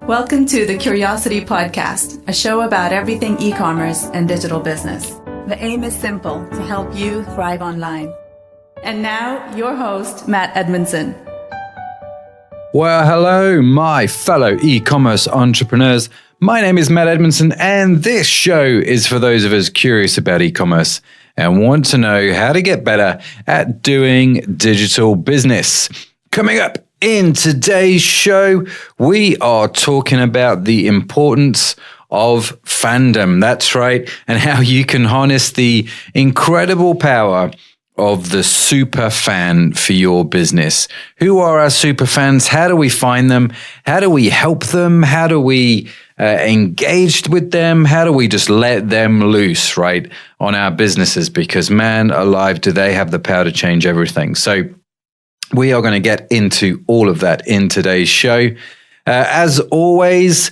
Welcome to the Curiosity Podcast, a show about everything e-commerce and digital business. The aim is simple, to help you thrive online. And now, your host, Matt Edmundson. Well, hello, my fellow e-commerce entrepreneurs. My name is Matt Edmundson, and this show is for those of us curious about e-commerce and want to know how to get better at doing digital business. Coming up in today's show, we are talking about the importance of fandom. That's right, and how you can harness the incredible power of the super fan for your business. Who are our super fans? How do we find them? How do we help them? How do we engage with them? How do we just let them loose, right, on our businesses? Because man alive, do they have the power to change everything. So we are going to get into all of that in today's show. As always,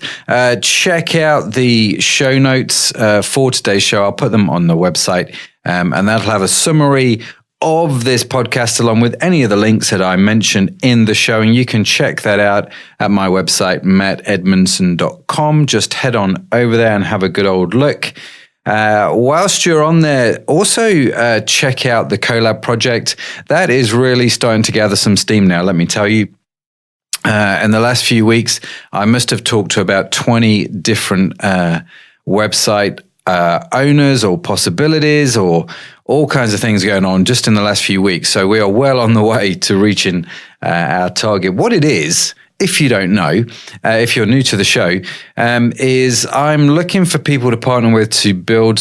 check out the show notes for today's show. I'll put them on the website, and that'll have a summary of this podcast along with any of the links that I mentioned in the show. And you can check that out at my website, mattedmundson.com. Just head on over there and have a good old look. Whilst you're on there, also check out the collab project. That is really starting to gather some steam now, let me tell you. In the last few weeks, I must have talked to about 20 different website owners or possibilities or all kinds of things going on just in the last few weeks. So we are well on the way to reaching our target. What it is, if you don't know, if you're new to the show, is I'm looking for people to partner with to build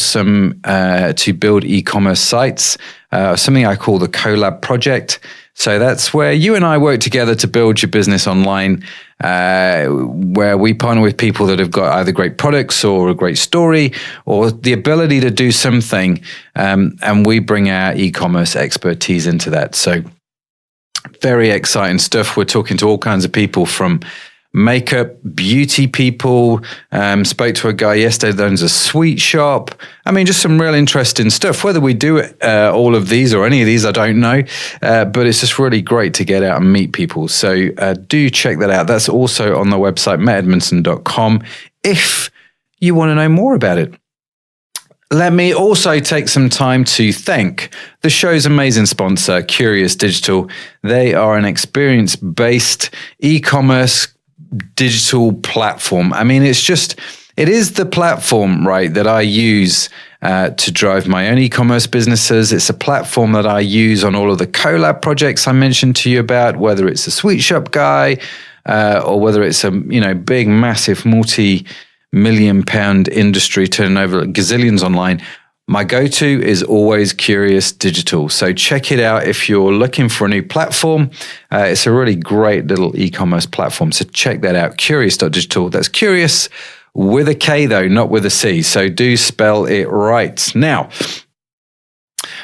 e-commerce sites, something I call the collab project. So that's where you and I work together to build your business online, where we partner with people that have got either great products or a great story or the ability to do something, and we bring our e-commerce expertise into that. So very exciting stuff. We're talking to all kinds of people from makeup, beauty people. Spoke to a guy yesterday that owns a sweet shop. I mean, just some real interesting stuff. Whether we do all of these or any of these, I don't know. But it's just really great to get out and meet people. So do check that out. That's also on the website, mattedmundson.com, if you want to know more about it. Let me also take some time to thank the show's amazing sponsor, Kurious Digital. They are an experience-based e-commerce digital platform. I mean, it is the platform, right, that I use to drive my own e-commerce businesses. It's a platform that I use on all of the collab projects I mentioned to you about, whether it's a sweet shop guy or whether it's a big, massive, multi-million-pound industry turning over gazillions online. My go-to is always Kurious Digital. So check it out if you're looking for a new platform. It's a really great little e-commerce platform. So check that out, Kurious.digital. That's Kurious with a K though, not with a C. So do spell it right. Now,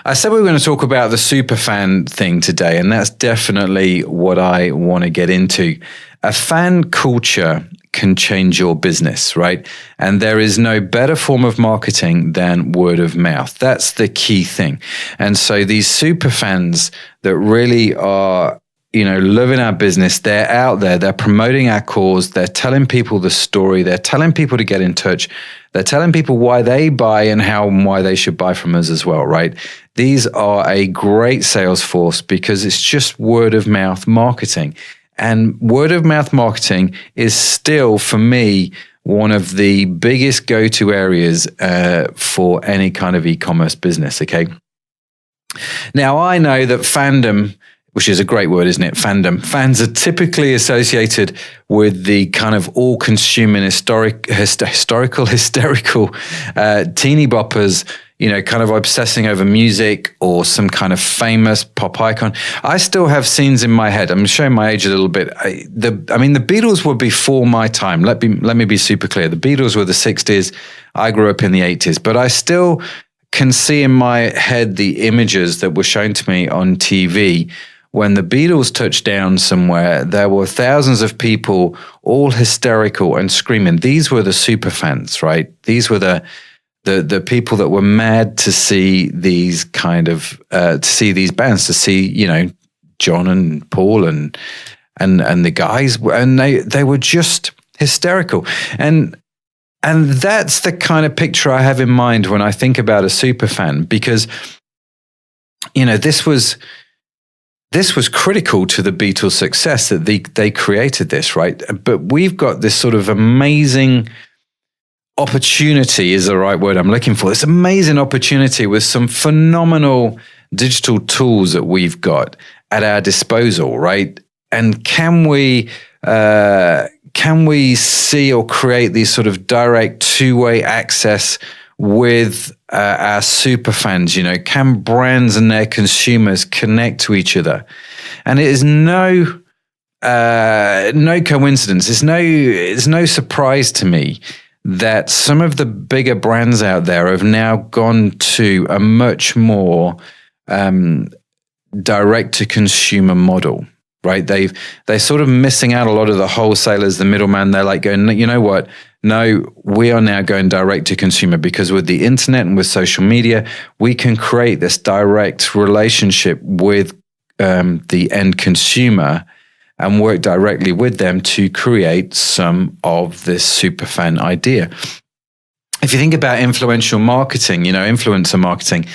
I said we were going to talk about the superfan thing today, and that's definitely what I want to get into. A fan culture can change your business, right? And there is no better form of marketing than word of mouth. That's the key thing. And so these super fans that really are, loving our business, they're out there, they're promoting our cause, they're telling people the story, they're telling people to get in touch, they're telling people why they buy and how and why they should buy from us as well, right? These are a great sales force because it's just word of mouth marketing. And word of mouth marketing is still, for me, one of the biggest go-to areas for any kind of e-commerce business, okay? Now, I know that fandom, which is a great word, isn't it? Fandom. Fans are typically associated with the kind of all-consuming, hysterical, teeny boppers, kind of obsessing over music or some kind of famous pop icon. I still have scenes in my head. I'm showing my age a little bit. The Beatles were before my time. Let me be super clear. The Beatles were the 60s. I grew up in the 80s, but I still can see in my head the images that were shown to me on TV. When the Beatles touched down somewhere, there were thousands of people all hysterical and screaming. These were the super fans, right? These were the people that were mad to see these kind of to see these bands, to see John and Paul and the guys, and they were just hysterical. And that's the kind of picture I have in mind when I think about a superfan, because, this was critical to the Beatles' success that they created this, right? But we've got this sort of amazing opportunity, is the right word I'm looking for. This amazing opportunity with some phenomenal digital tools that we've got at our disposal, right? And can we see or create these sort of direct two-way access with our super fans? Can brands and their consumers connect to each other? And it is no coincidence. It's no surprise to me that some of the bigger brands out there have now gone to a much more direct-to-consumer model. Right, they're sort of missing out a lot of the wholesalers, the middleman. They're like going, you know what? No, we are now going direct to consumer, because with the internet and with social media, we can create this direct relationship with the end consumer and work directly with them to create some of this superfan idea. If you think about influential marketing, influencer marketing,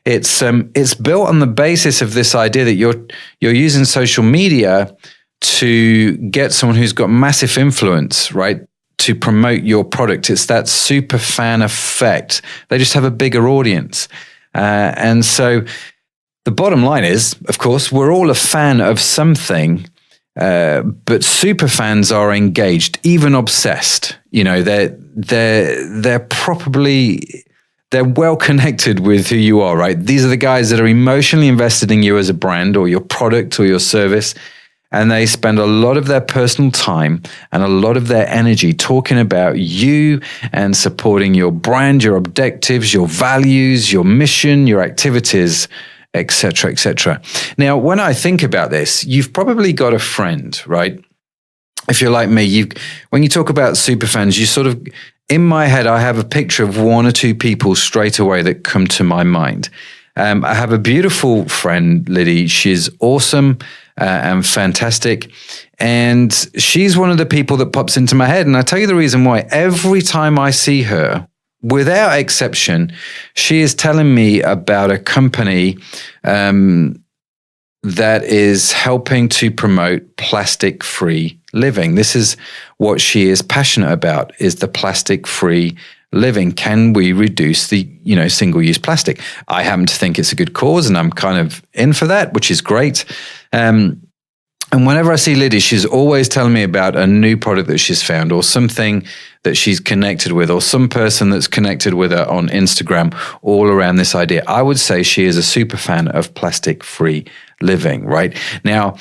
it's built on the basis of this idea that you're using social media to get someone who's got massive influence, right, to promote your product. It's that super fan effect. They just have a bigger audience. And so the bottom line is, of course, we're all a fan of something, but super fans are engaged, even obsessed. They're well connected with who you are, right? These are the guys that are emotionally invested in you as a brand or your product or your service. And they spend a lot of their personal time and a lot of their energy talking about you and supporting your brand, your objectives, your values, your mission, your activities, etc., etc. Now, when I think about this, you've probably got a friend, right? If you're like me, when you talk about superfans, you sort of, in my head, I have a picture of one or two people straight away that come to my mind. I have a beautiful friend, Liddy. She's awesome and fantastic. And she's one of the people that pops into my head. And I tell you the reason why. Every time I see her, without exception, she is telling me about a company that is helping to promote plastic-free living. This is what she is passionate about, is the plastic-free living. Can we reduce the, single-use plastic? I happen to think it's a good cause, and I'm kind of in for that, which is great. And whenever I see Liddy, she's always telling me about a new product that she's found, or something that she's connected with, or some person that's connected with her on Instagram, all around this idea. I would say she is a super fan of plastic-free living, right? Now,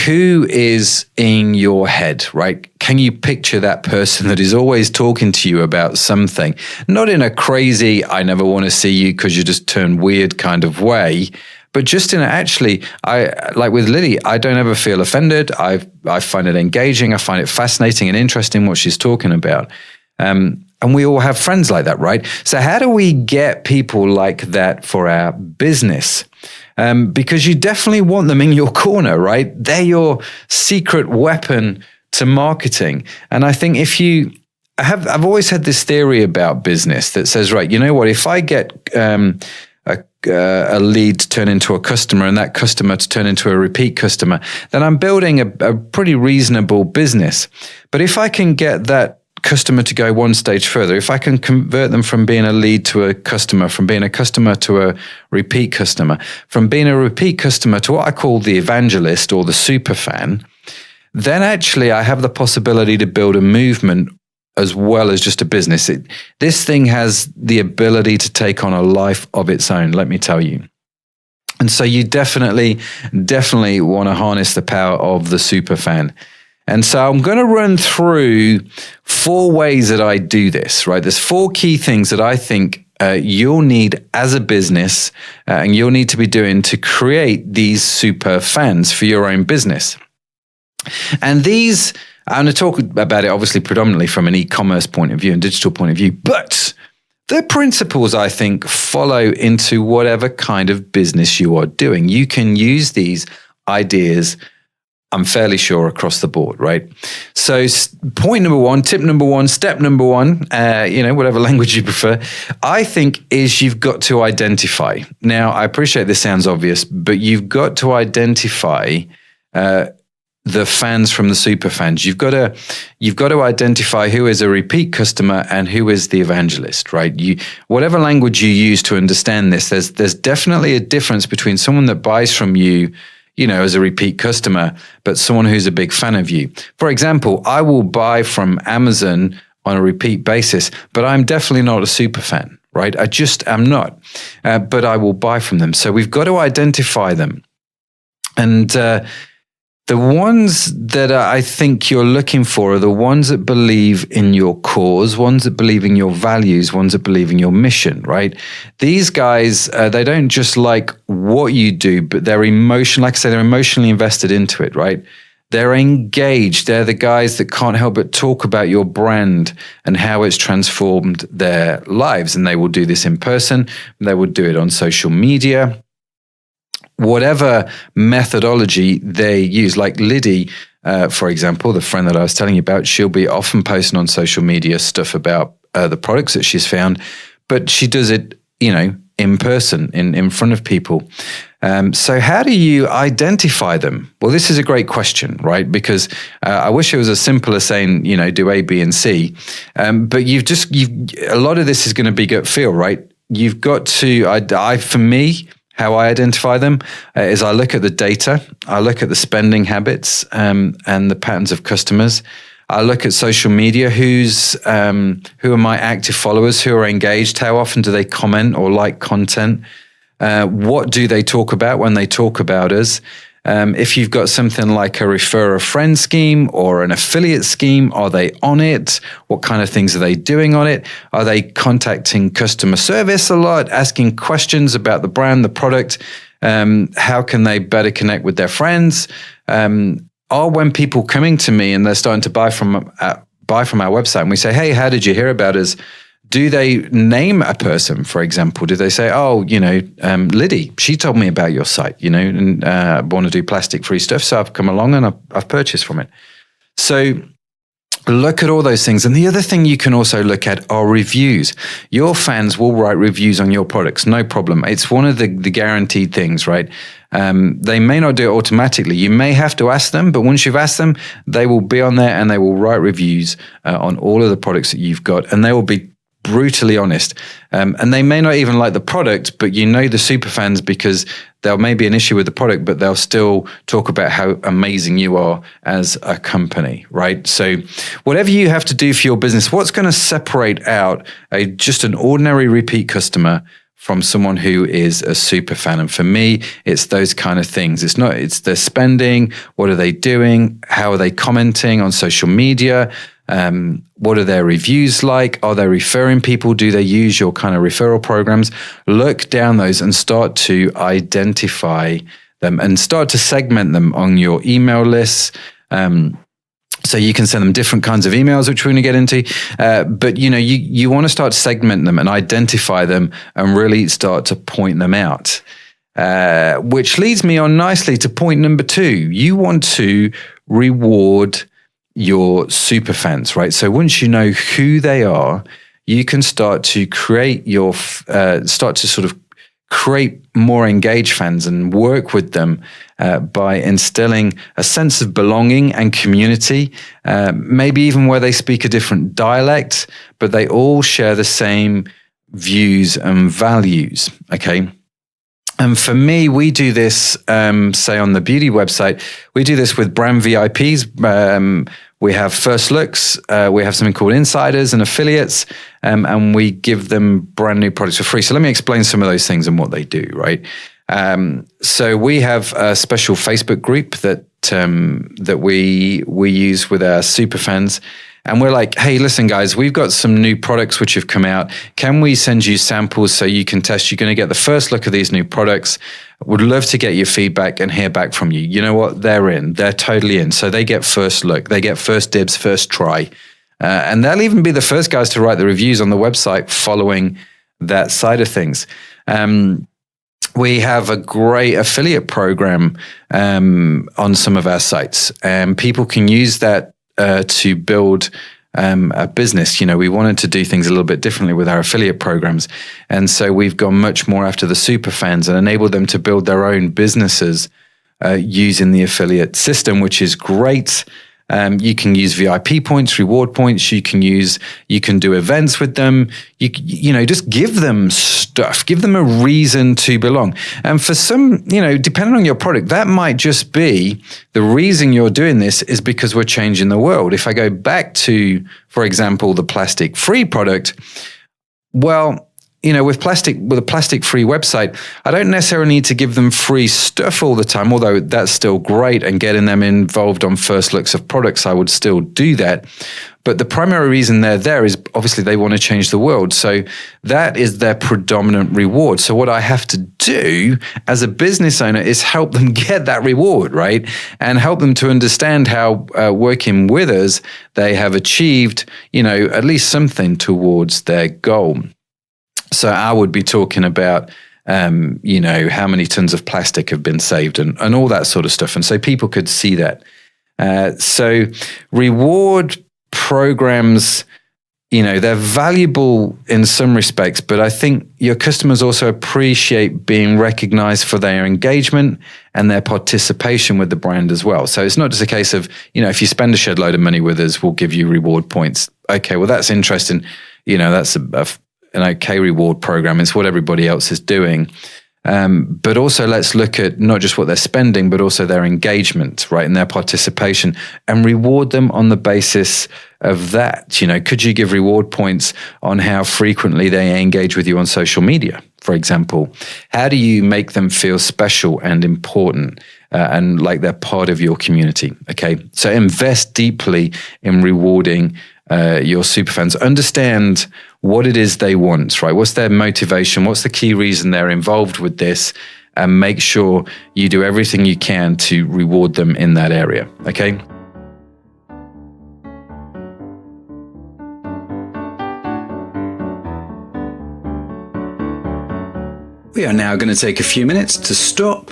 who is in your head, right? Can you picture that person that is always talking to you about something? Not in a crazy, I never want to see you because you just turn weird kind of way, but just in like with Liddy, I don't ever feel offended. I find it engaging. I find it fascinating and interesting what she's talking about. And we all have friends like that, right? So how do we get people like that for our business? Because you definitely want them in your corner, right? They're your secret weapon to marketing. And I think I've always had this theory about business that says, right, you know what, if I get a lead to turn into a customer and that customer to turn into a repeat customer, then I'm building a pretty reasonable business. But if I can get that customer to go one stage further, if I can convert them from being a lead to a customer, from being a customer to a repeat customer, from being a repeat customer to what I call the evangelist or the super fan, then actually I have the possibility to build a movement as well as just a business. This thing has the ability to take on a life of its own, let me tell you. And so you definitely want to harness the power of the super fan. And so I'm going to run through 4 ways that I do this, right? There's 4 key things that I think you'll need as a business and you'll need to be doing to create these super fans for your own business. And these, I'm going to talk about it obviously predominantly from an e-commerce point of view and digital point of view, but the principles, I think, follow into whatever kind of business you are doing. You can use these ideas I'm fairly sure across the board, right? So point number one, tip number one, step number one, whatever language you prefer, I think is you've got to identify. Now, I appreciate this sounds obvious, but you've got to identify the fans from the super fans. You've got to identify who is a repeat customer and who is the evangelist, right? Whatever language you use to understand this, there's definitely a difference between someone that buys from you, as a repeat customer, but someone who's a big fan of you. For example, I will buy from Amazon on a repeat basis, but I'm definitely not a super fan, right? I just am not, but I will buy from them. So we've got to identify them. And the ones that I think you're looking for are the ones that believe in your cause, ones that believe in your values, ones that believe in your mission, right? These guys, they don't just like what you do, but they're they're emotionally invested into it, right? They're engaged. They're the guys that can't help but talk about your brand and how it's transformed their lives. And they will do this in person. They will do it on social media. Whatever methodology they use, like Liddy, for example, the friend that I was telling you about, she'll be often posting on social media stuff about the products that she's found, but she does it, in person, in front of people. So how do you identify them? Well, this is a great question, right? Because I wish it was as simple as saying, do A, B, and C. But a lot of this is going to be gut feel, right? You've got to, for me, how I identify them is I look at the data, I look at the spending habits and the patterns of customers. I look at social media, who are my active followers, who are engaged, how often do they comment or like content, what do they talk about when they talk about us. If you've got something like a refer a friend scheme or an affiliate scheme, are they on it? What kind of things are they doing on it? Are they contacting customer service a lot, asking questions about the brand, the product? How can they better connect with their friends? Or when people coming to me and they're starting to buy from our website and we say, hey, how did you hear about us? Do they name a person, for example? Do they say, Liddy, she told me about your site, and I want to do plastic-free stuff, so I've come along and I've purchased from it. So look at all those things. And the other thing you can also look at are reviews. Your fans will write reviews on your products, no problem. It's one of the guaranteed things, right? They may not do it automatically. You may have to ask them, but once you've asked them, they will be on there and they will write reviews on all of the products that you've got, and they will be brutally honest. And they may not even like the product, but the superfans, because there may be an issue with the product, but they'll still talk about how amazing you are as a company, right? So whatever you have to do for your business, what's going to separate out just an ordinary repeat customer from someone who is a super fan? And for me, it's those kind of things. It's their spending. What are they doing? How are they commenting on social media? What are their reviews like? Are they referring people? Do they use your kind of referral programs? Look down those and start to identify them and start to segment them on your email lists. So you can send them different kinds of emails, which we're going to get into. But you want to start to segment them and identify them and really start to point them out. Which leads me on nicely to point number 2. You want to reward your super fans, right? So once you know who they are, you can start to create create more engaged fans and work with them by instilling a sense of belonging and community, maybe even where they speak a different dialect, but they all share the same views and values, okay? And for me, we do this, say on the beauty website, we do this with brand VIPs. We have first looks, we have something called insiders and affiliates, and we give them brand new products for free. So let me explain some of those things and what they do, right? So we have a special Facebook group that we use with our super fans. And we're like, hey, listen, guys, we've got some new products which have come out. Can we send you samples so you can test? You're going to get the first look of these new products. Would love to get your feedback and hear back from you. You know what? They're in. They're totally in. So they get first look. They get first dibs, first try. And they'll even be the first guys to write the reviews on the website following that side of things. we have a great affiliate program on some of our sites, and people can use that to build a business. We wanted to do things a little bit differently with our affiliate programs. And so we've gone much more after the Superfans and enabled them to build their own businesses using the affiliate system, which is great. You can use VIP points, reward points. You can do events with them. Just give them stuff, give them a reason to belong. And for some, depending on your product, that might just be the reason you're doing this is because we're changing the world. If I go back to, for example, the plastic-free product, well, with a plastic-free website, I don't necessarily need to give them free stuff all the time, although that's still great, and getting them involved on first looks of products, I would still do that. But the primary reason they're there is obviously they want to change the world. So that is their predominant reward. So what I have to do as a business owner is help them get that reward, right? And help them to understand how working with us, they have achieved, at least something towards their goal. So I would be talking about, how many tons of plastic have been saved and all that sort of stuff. And so people could see that. So reward programs, they're valuable in some respects, but I think your customers also appreciate being recognized for their engagement and their participation with the brand as well. So it's not just a case of, if you spend a shed load of money with us, we'll give you reward points. Okay, well, that's interesting. That's an okay reward program. It's what everybody else is doing. But also let's look at not just what they're spending, but also their engagement, right? And their participation, and reward them on the basis of that. Could you give reward points on how frequently they engage with you on social media, for example? How do you make them feel special and important and like they're part of your community? Okay. So invest deeply in rewarding your superfans. Understand what it is they want, right? What's their motivation? What's the key reason they're involved with this? And make sure you do everything you can to reward them in that area, okay? We are now going to take a few minutes to stop,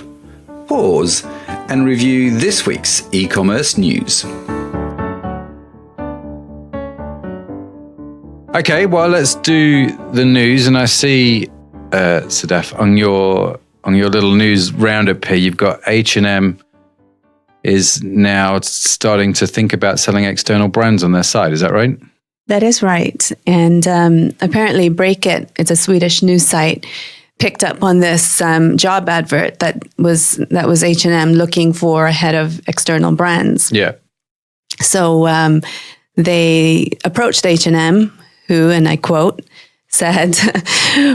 pause, and review this week's e-commerce news. Okay, well, let's do the news. And I see, Sadaf, on your little news roundup here, you've got H&M is now starting to think about selling external brands on their site. Is that right? That is right. And apparently Breakit, it's a Swedish news site, picked up on this job advert that was H&M looking for a head of external brands. Yeah. So they approached H&M, who, and I quote, said,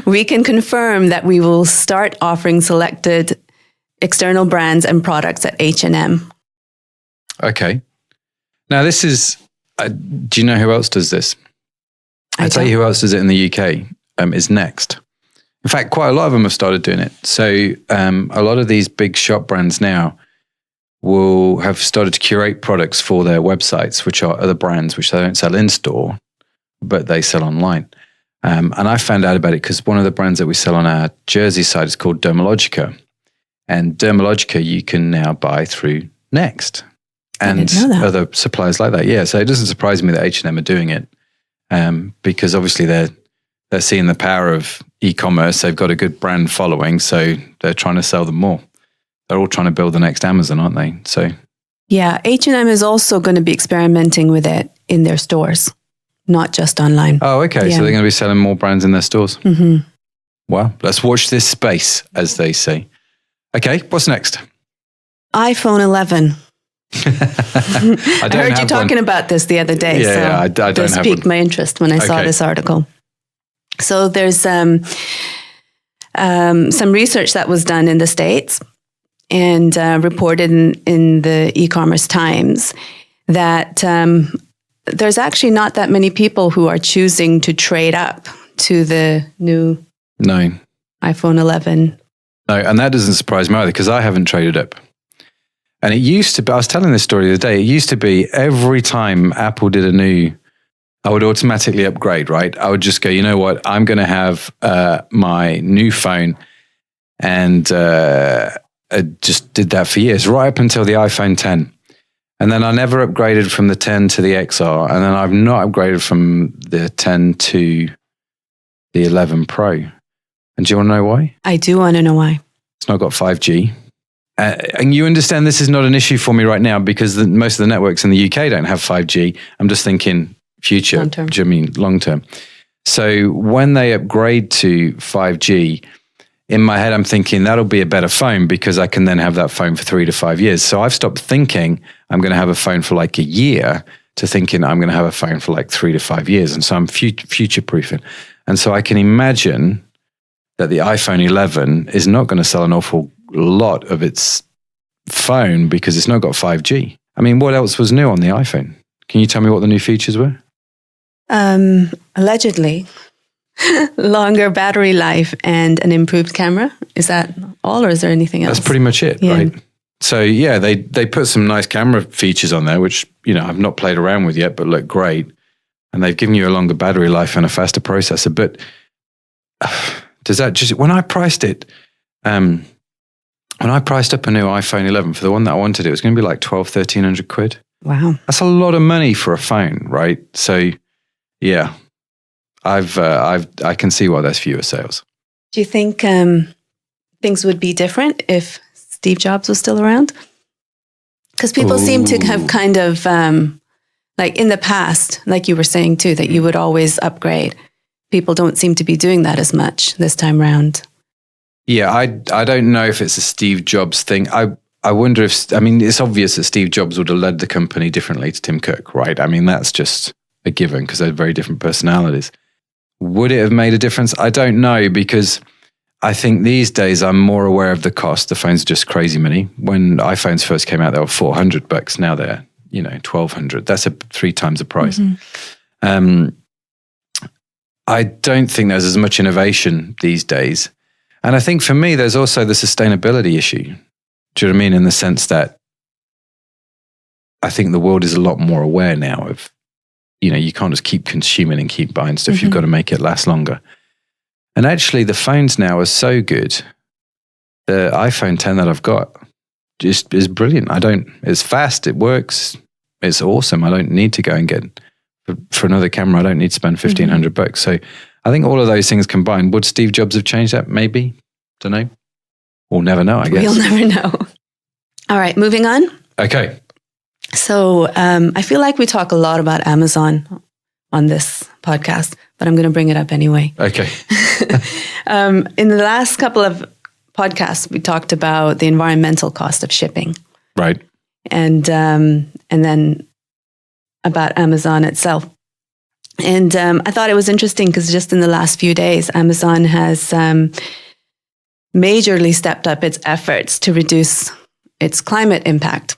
"We can confirm that we will start offering selected external brands and products at H&M." Okay. Now this is, do you know who else does this? I'll tell you who else does it in the UK, is Next. In fact, quite a lot of them have started doing it. So a lot of these big shop brands now will have started to curate products for their websites, which are other brands which they don't sell in store, but they sell online. And I found out about it because one of the brands that we sell on our Jersey site is called Dermalogica. And Dermalogica you can now buy through Next and other suppliers like that. Yeah, so it doesn't surprise me that H&M are doing it because obviously they're seeing the power of e-commerce. They've got a good brand following, so they're trying to sell them more. They're all trying to build the next Amazon, aren't they? So yeah, H&M is also going to be experimenting with it in their stores. Not just online. Oh, okay. Yeah. So they're going to be selling more brands in their stores. Mm-hmm. Well, let's watch this space, as they say. Okay, what's next? iPhone 11. I heard you talking about this the other day. Yeah, I don't have this piqued my interest when I saw this article. So there's some research that was done in the States and reported in the eCommerce Times that there's actually not that many people who are choosing to trade up to the new iPhone 11. No, and that doesn't surprise me either because I haven't traded up. And it used to be, I was telling this story the other day, it used to be every time Apple did a new, I would automatically upgrade, right? I would just go, you know what, I'm going to have my new phone And I just did that for years, right up until the iPhone 10. And then I never upgraded from the 10 to the XR. And then I've not upgraded from the 10 to the 11 Pro. And do you want to know why? I do want to know why. It's not got 5G. And you understand this is not an issue for me right now because most of the networks in the UK don't have 5G. I'm just thinking future. Long term. Do you mean long term? So when they upgrade to 5G, in my head, I'm thinking that'll be a better phone because I can then have that phone for 3 to 5 years. So I've stopped thinking I'm going to have a phone for like a year to thinking I'm going to have a phone for like 3 to 5 years. And so I'm future proofing. And so I can imagine that the iPhone 11 is not going to sell an awful lot of its phone because it's not got 5G. I mean, what else was new on the iPhone? Can you tell me what the new features were? Allegedly, longer battery life and an improved camera. Is that all, or is there anything else? That's pretty much it, Yeah. right? So yeah, they put some nice camera features on there, which I've not played around with yet, but look great. And they've given you a longer battery life and a faster processor. But does that just when I priced it? When I priced up a new iPhone 11 for the one that I wanted, it was going to be like 1,300 quid. Wow, that's a lot of money for a phone, right? So yeah, I can see why there's fewer sales. do you think things would be different if Steve Jobs was still around? Because people seem to have kind of, like in the past, like you were saying too, that you would always upgrade. People don't seem to be doing that as much this time round. Yeah, I don't know if it's a Steve Jobs thing. I wonder if, it's obvious that Steve Jobs would have led the company differently to Tim Cook, right? I mean, that's just a given because they're very different personalities. Would it have made a difference? I don't know, because I think these days I'm more aware of the cost. The phones are just crazy money. When iPhones first came out, they were $400. Now they're, $1,200. That's 3 times the price. Mm-hmm. I don't think there's as much innovation these days. And I think for me, there's also the sustainability issue. Do you know what I mean? In the sense that I think the world is a lot more aware now of, you can't just keep consuming and keep buying stuff. Mm-hmm. You've got to make it last longer. And actually the phones now are so good. The iPhone 10 that I've got just is brilliant. It's fast, it works, it's awesome. I don't need to go and get, for another camera, I don't need to spend $1,500. Mm-hmm. So I think all of those things combined, would Steve Jobs have changed that? Maybe. Don't know. We'll never know, I guess. We'll never know. All right, moving on. Okay. So I feel like we talk a lot about Amazon on this podcast, but I'm going to bring it up anyway. Okay. In the last couple of podcasts, we talked about the environmental cost of shipping. Right. And then about Amazon itself. And I thought it was interesting because just in the last few days, Amazon has majorly stepped up its efforts to reduce its climate impact.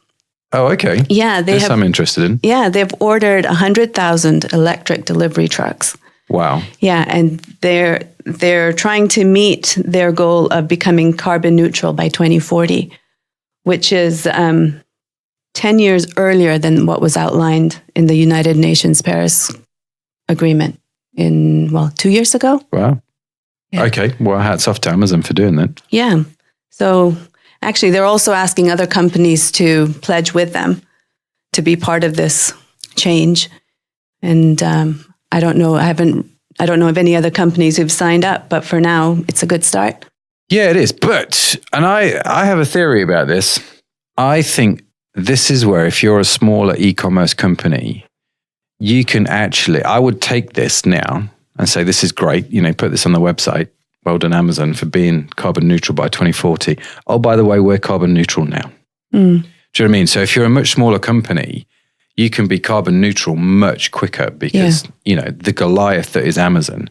Oh, okay. Yeah, I'm interested in. Yeah, they've ordered 100,000 electric delivery trucks. Wow. Yeah, and they're trying to meet their goal of becoming carbon neutral by 2040, which is 10 years earlier than what was outlined in the United Nations Paris Agreement 2 years ago. Wow. Yeah. Okay. Well, hats off to Amazon for doing that. Yeah. So actually, they're also asking other companies to pledge with them to be part of this change. And I don't know. I don't know of any other companies who've signed up, but for now, it's a good start. Yeah, it is. But, and I have a theory about this. I think this is where, if you're a smaller e-commerce company, you can actually, I would take this now and say, this is great. Put this on the website. Well done, Amazon, for being carbon neutral by 2040. Oh, by the way, we're carbon neutral now. Do you know what I mean? So if you're a much smaller company, you can be carbon neutral much quicker because, the Goliath that is Amazon.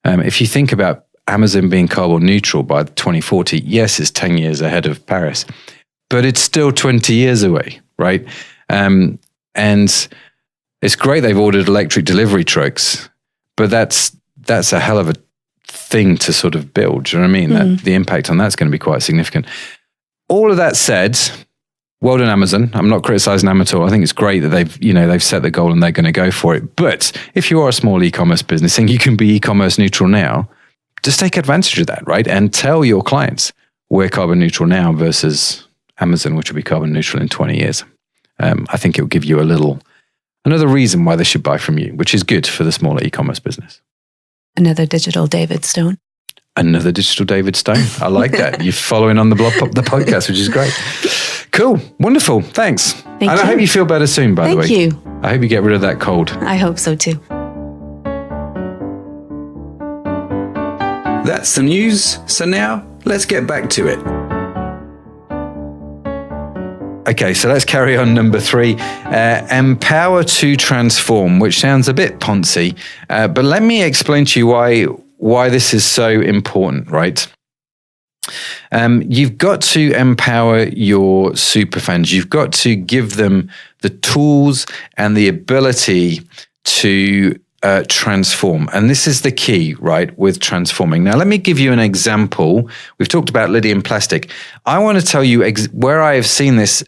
If you think about Amazon being carbon neutral by 2040, yes, it's 10 years ahead of Paris, but it's still 20 years away, right? And it's great they've ordered electric delivery trucks, but that's a hell of a thing to sort of build. Do you know what I mean? That the impact on that's going to be quite significant. All of that said, well done, Amazon. I'm not criticizing them at all. I think it's great that they've set the goal and they're going to go for it. But if you are a small e-commerce business and you can be e-commerce neutral now, just take advantage of that, right? And tell your clients, we're carbon neutral now versus Amazon, which will be carbon neutral in 20 years. I think it will give you another reason why they should buy from you, which is good for the smaller e-commerce business. Another digital David Stone. Another digital David Stone. I like that. You're following on the podcast, which is great. Cool. Wonderful. Thanks. Thank you. I hope you feel better soon, by the way. Thank you. I hope you get rid of that cold. I hope so too. That's the news. So now let's get back to it. Okay, so let's carry on. Number 3, empower to transform, which sounds a bit poncy, but let me explain to you why this is so important, right? You've got to empower your superfans. You've got to give them the tools and the ability to transform. And this is the key, right, with transforming. Now, let me give you an example. We've talked about Lydian plastic. I want to tell you where I have seen this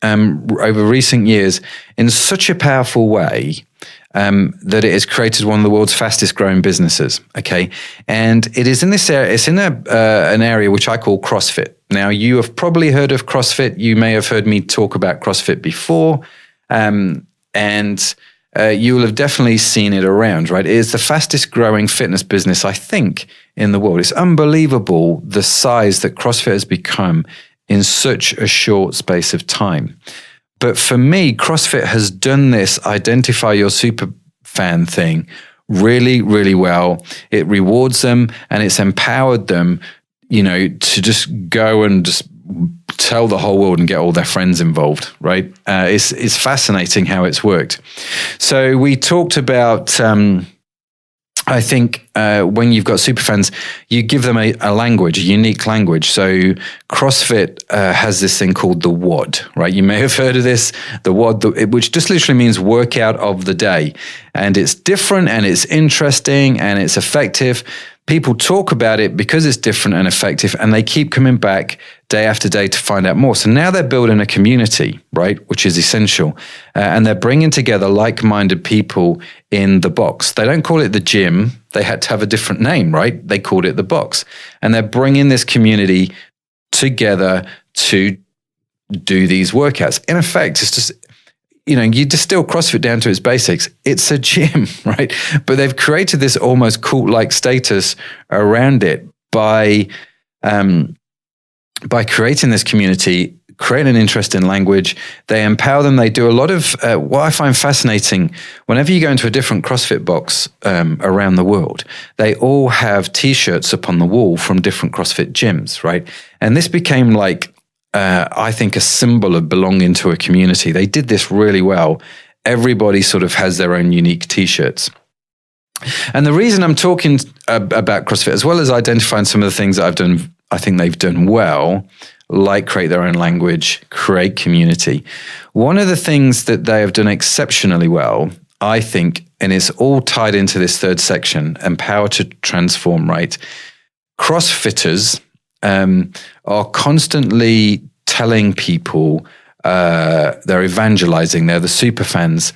over recent years in such a powerful way that it has created one of the world's fastest growing businesses. Okay. And it is in this area, it's in an area which I call CrossFit. Now, you have probably heard of CrossFit. You may have heard me talk about CrossFit before. And you will have definitely seen it around, right? It is the fastest growing fitness business, I think, in the world. It's unbelievable the size that CrossFit has become in such a short space of time. But for me, CrossFit has done this identify your super fan thing really, really well. It rewards them and it's empowered them, to just go and just tell the whole world and get all their friends involved, right? It's fascinating how it's worked. So we talked about, I think when you've got superfans, you give them a language, a unique language. So CrossFit has this thing called the WOD, right? You may have heard of this, the WOD, which just literally means workout of the day. And it's different and it's interesting and it's effective. People talk about it because it's different and effective, and they keep coming back day after day to find out more. So now they're building a community, right, which is essential. And they're bringing together like-minded people in the box. They don't call it the gym. They had to have a different name, right? They called it the box. And they're bringing this community together to do these workouts. In effect, it's just, you distill CrossFit down to its basics. It's a gym, right? But they've created this almost cult-like status around it by creating this community, creating an interest in language. They empower them. They do a lot of what I find fascinating. Whenever you go into a different CrossFit box around the world, they all have T-shirts up on the wall from different CrossFit gyms, right? And this became like, I think, a symbol of belonging to a community. They did this really well. Everybody sort of has their own unique T-shirts. And the reason I'm talking about CrossFit, as well as identifying some of the things that I've done, I think they've done well, like create their own language, create community. One of the things that they have done exceptionally well, I think, and it's all tied into this third section, empower to transform, right? CrossFitters are constantly telling people, they're evangelizing, they're the superfans,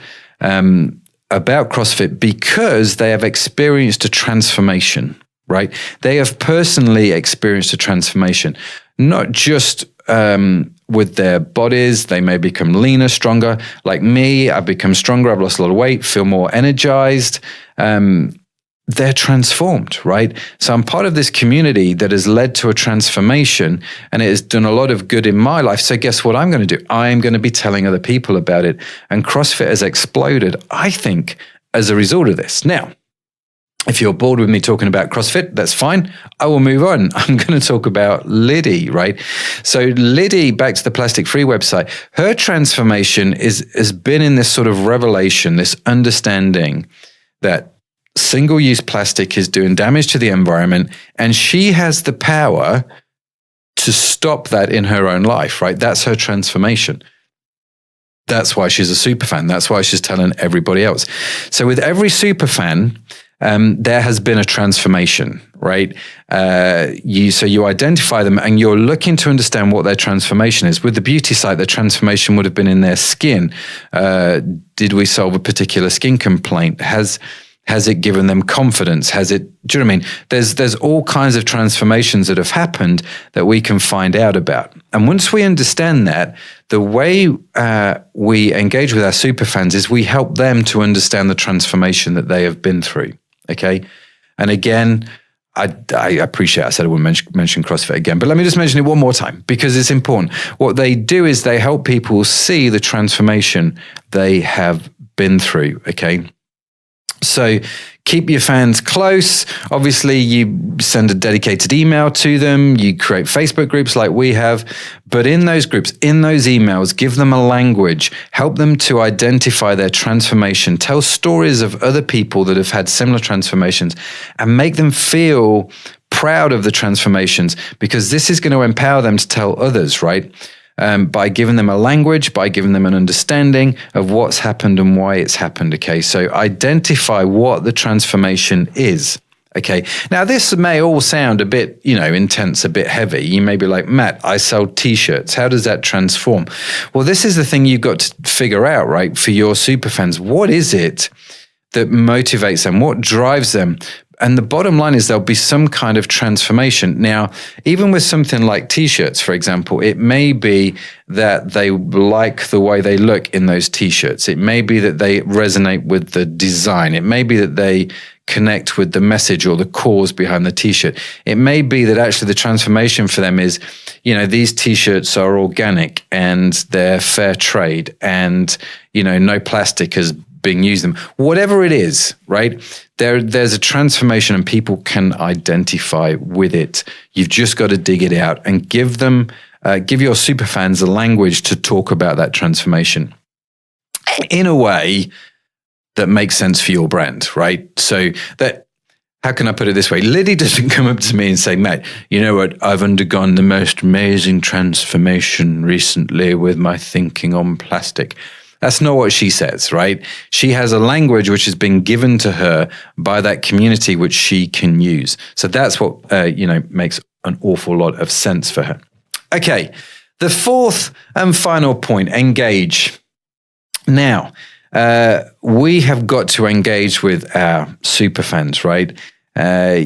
about CrossFit because they have experienced a transformation, right? They have personally experienced a transformation, not just with their bodies. They may become leaner, stronger. Like me, I've become stronger. I've lost a lot of weight, feel more energized. They're transformed, right? So I'm part of this community that has led to a transformation, and it has done a lot of good in my life. So guess what I'm going to do? I am going to be telling other people about it. And CrossFit has exploded, I think, as a result of this. Now, if you're bored with me talking about CrossFit, that's fine. I will move on. I'm going to talk about Liddy, right? So Liddy, back to the Plastic Free website, her transformation has been in this sort of revelation, this understanding that single-use plastic is doing damage to the environment, and she has the power to stop that in her own life, right? That's her transformation. That's why she's a superfan. That's why she's telling everybody else. So with every superfan, there has been a transformation, right? So you identify them and you're looking to understand what their transformation is. With the beauty site, the transformation would have been in their skin. Did we solve a particular skin complaint? Has Has it given them confidence? Do you know what I mean? There's all kinds of transformations that have happened that we can find out about. And once we understand that, the way we engage with our superfans is we help them to understand the transformation that they have been through. Okay. And again, I appreciate I said I wouldn't mention CrossFit again, but let me just mention it one more time because it's important. What they do is they help people see the transformation they have been through. Okay. So keep your fans close. Obviously, you send a dedicated email to them. You create Facebook groups like we have. But in those groups, in those emails, give them a language. Help them to identify their transformation. Tell stories of other people that have had similar transformations and make them feel proud of the transformations because this is going to empower them to tell others, right? By giving them a language, by giving them an understanding of what's happened and why it's happened, okay? So identify what the transformation is, okay? Now, this may all sound a bit, intense, a bit heavy. You may be like, Matt, I sell T-shirts. How does that transform? Well, this is the thing you've got to figure out, right, for your superfans. What is it that motivates them? What drives them? And the bottom line is there'll be some kind of transformation. Now, even with something like T-shirts, for example, it may be that they like the way they look in those T-shirts. It may be that they resonate with the design. It may be that they connect with the message or the cause behind the T-shirt. It may be that actually the transformation for them is, these T-shirts are organic and they're fair trade and, no plastic has being used them. Whatever it is, right? There's a transformation and people can identify with it. You've just got to dig it out and give your superfans a language to talk about that transformation in a way that makes sense for your brand, right? So how can I put it this way? Liddy doesn't come up to me and say, Matt, you know what? I've undergone the most amazing transformation recently with my thinking on plastic. That's not what she says, right? She has a language which has been given to her by that community, which she can use. So that's what, makes an awful lot of sense for her. Okay, the fourth and final point, engage. Now, we have got to engage with our superfans, right?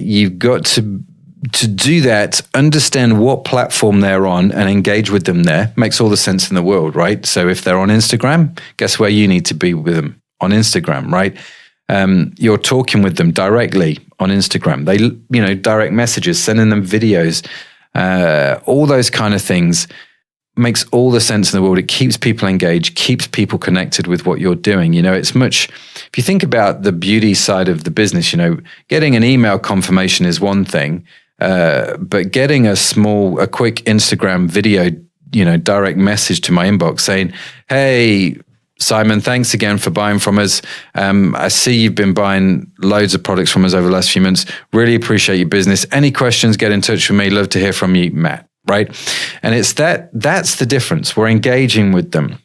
You've got to do that, understand what platform they're on and engage with them there. Makes all the sense in the world, right? So if they're on Instagram, guess where you need to be with them? On Instagram, right? You're talking with them directly on Instagram. They, direct messages, sending them videos, all those kind of things makes all the sense in the world. It keeps people engaged, keeps people connected with what you're doing. It's much, if you think about the beauty side of the business, getting an email confirmation is one thing. But getting a quick Instagram video, direct message to my inbox saying, hey, Simon, thanks again for buying from us. I see you've been buying loads of products from us over the last few months. Really appreciate your business. Any questions, get in touch with me. Love to hear from you, Matt, right? And it's that's the difference. We're engaging with them.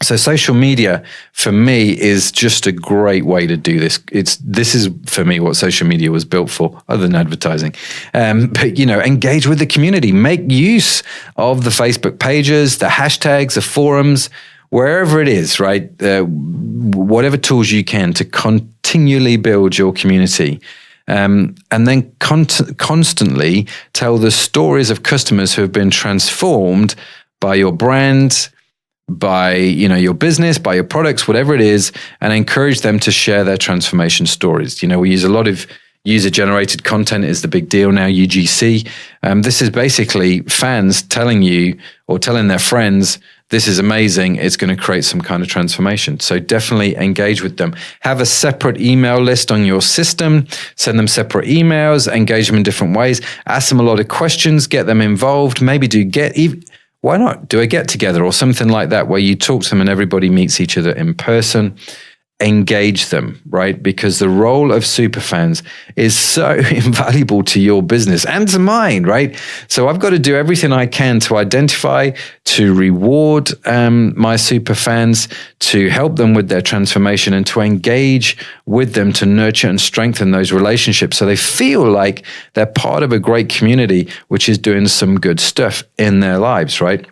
So social media for me is just a great way to do this. This is for me what social media was built for, other than advertising. But engage with the community, make use of the Facebook pages, the hashtags, the forums, wherever it is, right? Whatever tools you can to continually build your community. And then constantly tell the stories of customers who have been transformed by your brand, by your business, by your products, whatever it is, and encourage them to share their transformation stories. We use a lot of user-generated content is the big deal now, UGC. This is basically fans telling you or telling their friends, this is amazing, it's going to create some kind of transformation. So definitely engage with them. Have a separate email list on your system, send them separate emails, engage them in different ways, ask them a lot of questions, get them involved, maybe why not do a get together or something like that where you talk to them and everybody meets each other in person. Engage them, right? Because the role of superfans is so invaluable to your business and to mine, right? So I've got to do everything I can to identify, to reward my superfans, to help them with their transformation and to engage with them to nurture and strengthen those relationships so they feel like they're part of a great community which is doing some good stuff in their lives, right?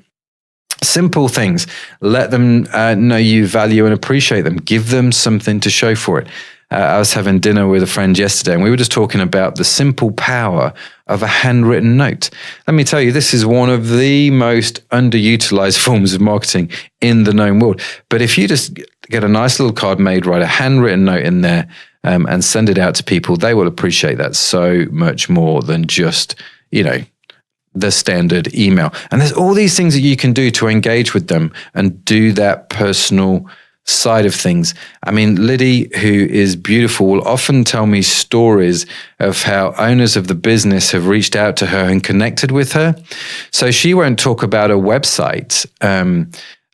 Simple things. Let them know you value and appreciate them. Give them something to show for it. I was having dinner with a friend yesterday, and we were just talking about the simple power of a handwritten note. Let me tell you, this is one of the most underutilized forms of marketing in the known world. But if you just get a nice little card made, write a handwritten note in there, and send it out to people, they will appreciate that so much more than just, the standard email. And there's all these things that you can do to engage with them and do that personal side of things. I mean, Liddy, who is beautiful, will often tell me stories of how owners of the business have reached out to her and connected with her. So she won't talk about a website.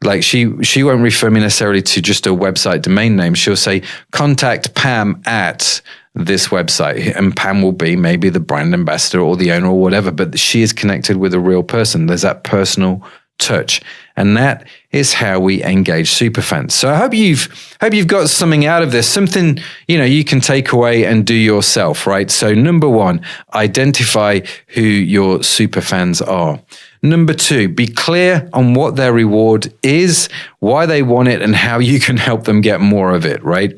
Like she won't refer me necessarily to just a website domain name. She'll say, contact Pam at this website. And Pam will be maybe the brand ambassador or the owner or whatever, but she is connected with a real person. There's that personal touch. And that is how we engage superfans. So I hope you've got something out of this, something, you can take away and do yourself, right? So number one, identify who your superfans are. Number two, be clear on what their reward is, why they want it, and how you can help them get more of it, right?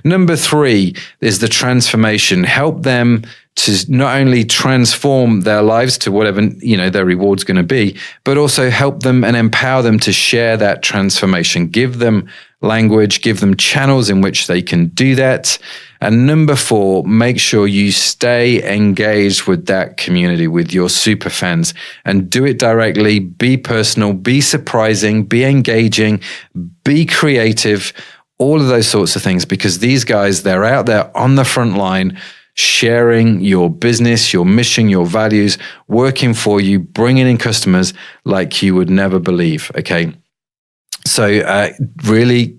Number three is the transformation. Help them to not only transform their lives to whatever, their reward's going to be, but also help them and empower them to share that transformation. Give them language, give them channels in which they can do that. And number four, make sure you stay engaged with that community, with your super fans, and do it directly. Be personal, be surprising, be engaging, be creative, all of those sorts of things, because these guys, they're out there on the front line, sharing your business, your mission, your values, working for you, bringing in customers like you would never believe. Okay. So really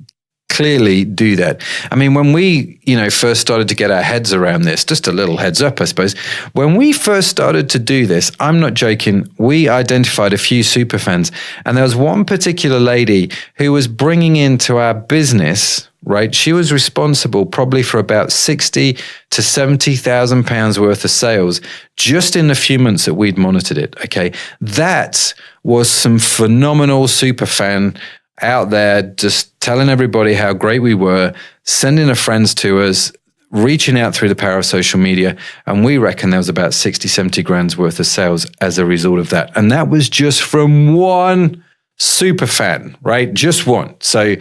clearly do that. I mean, when we, first started to get our heads around this, just a little heads up, I suppose, when we first started to do this, I'm not joking, we identified a few superfans, and there was one particular lady who was bringing into our business, right? She was responsible probably for about 60 to 70,000 pounds worth of sales just in the few months that we'd monitored it. Okay. That was some phenomenal superfan out there, just telling everybody how great we were, sending her friends to us, reaching out through the power of social media. And we reckon there was about 60, 70 grand's worth of sales as a result of that. And that was just from one super fan, right? Just one. So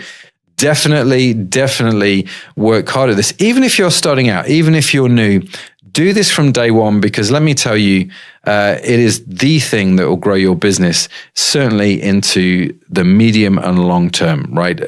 definitely work hard at this. Even if you're starting out, even if you're new, do this from day one, because let me tell you, it is the thing that will grow your business, certainly into the medium and long term, right?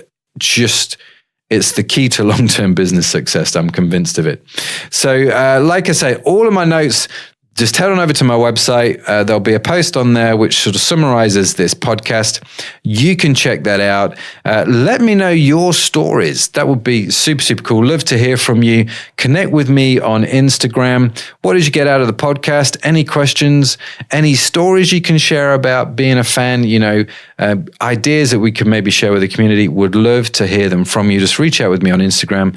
It's the key to long-term business success. I'm convinced of it. So like I say, all of my notes, just head on over to my website. There'll be a post on there which sort of summarizes this podcast. You can check that out. Let me know your stories. That would be super, super cool. Love to hear from you. Connect with me on Instagram. What did you get out of the podcast? Any questions? Any stories you can share about being a fan? Ideas that we could maybe share with the community. Would love to hear them from you. Just reach out with me on Instagram.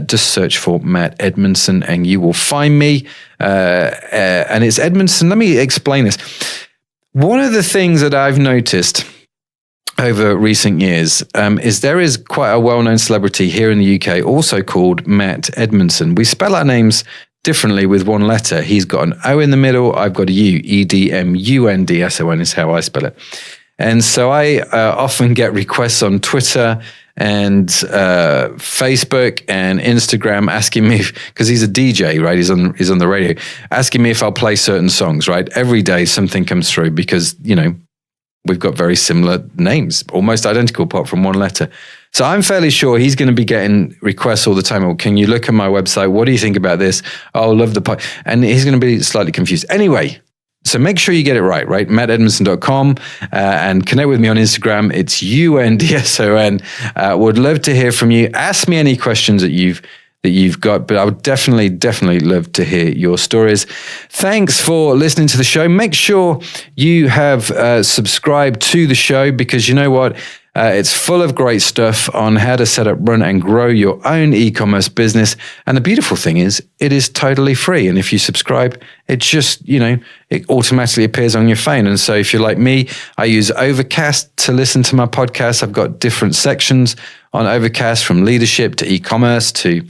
Just search for Matt Edmundson and you will find me. And it's Edmundson. Let me explain this. One of the things that I've noticed over recent years is there is quite a well-known celebrity here in the UK, also called Matt Edmundson. We spell our names differently with one letter. He's got an O in the middle. I've got a U. Edmundson is how I spell it. And so I often get requests on Twitter and Facebook and Instagram asking me, because he's a DJ, right? He's on the radio, asking me if I'll play certain songs, right? Every day something comes through because, we've got very similar names, almost identical apart from one letter. So I'm fairly sure he's going to be getting requests all the time. Well, can you look at my website? What do you think about this? Oh, love the pod. And he's going to be slightly confused. Anyway, so make sure you get it right? mattedmundson.com and connect with me on Instagram. It's UNDSON. Would love to hear from you. Ask me any questions that you've got, but I would definitely love to hear your stories. Thanks for listening to the show. Make sure you have subscribed to the show, because you know what? It's full of great stuff on how to set up, run, and grow your own e-commerce business. And the beautiful thing is, it is totally free. And if you subscribe, it just, it automatically appears on your phone. And so if you're like me, I use Overcast to listen to my podcast. I've got different sections on Overcast, from leadership to e-commerce to,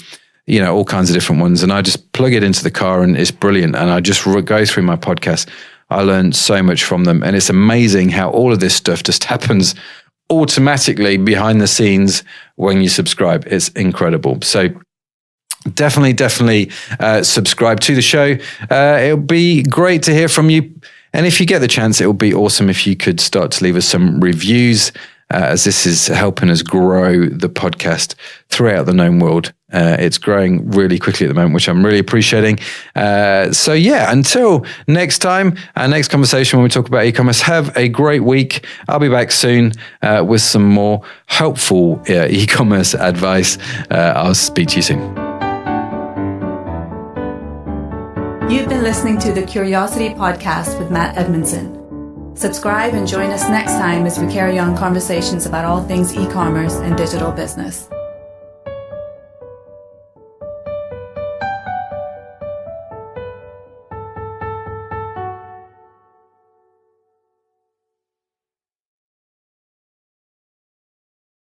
all kinds of different ones. And I just plug it into the car and it's brilliant. And I just go through my podcast. I learned so much from them. And it's amazing how all of this stuff just happens automatically behind the scenes when you subscribe. It's incredible. So definitely subscribe to the show. It'll be great to hear from you. And if you get the chance, it would be awesome if you could start to leave us some reviews, as this is helping us grow the podcast throughout the known world. It's growing really quickly at the moment, which I'm really appreciating. So yeah, until next time, our next conversation when we talk about e-commerce, have a great week. I'll be back soon with some more helpful e-commerce advice. I'll speak to you soon. You've been listening to the Curiosity Podcast with Matt Edmundson. Subscribe and join us next time as we carry on conversations about all things e-commerce and digital business.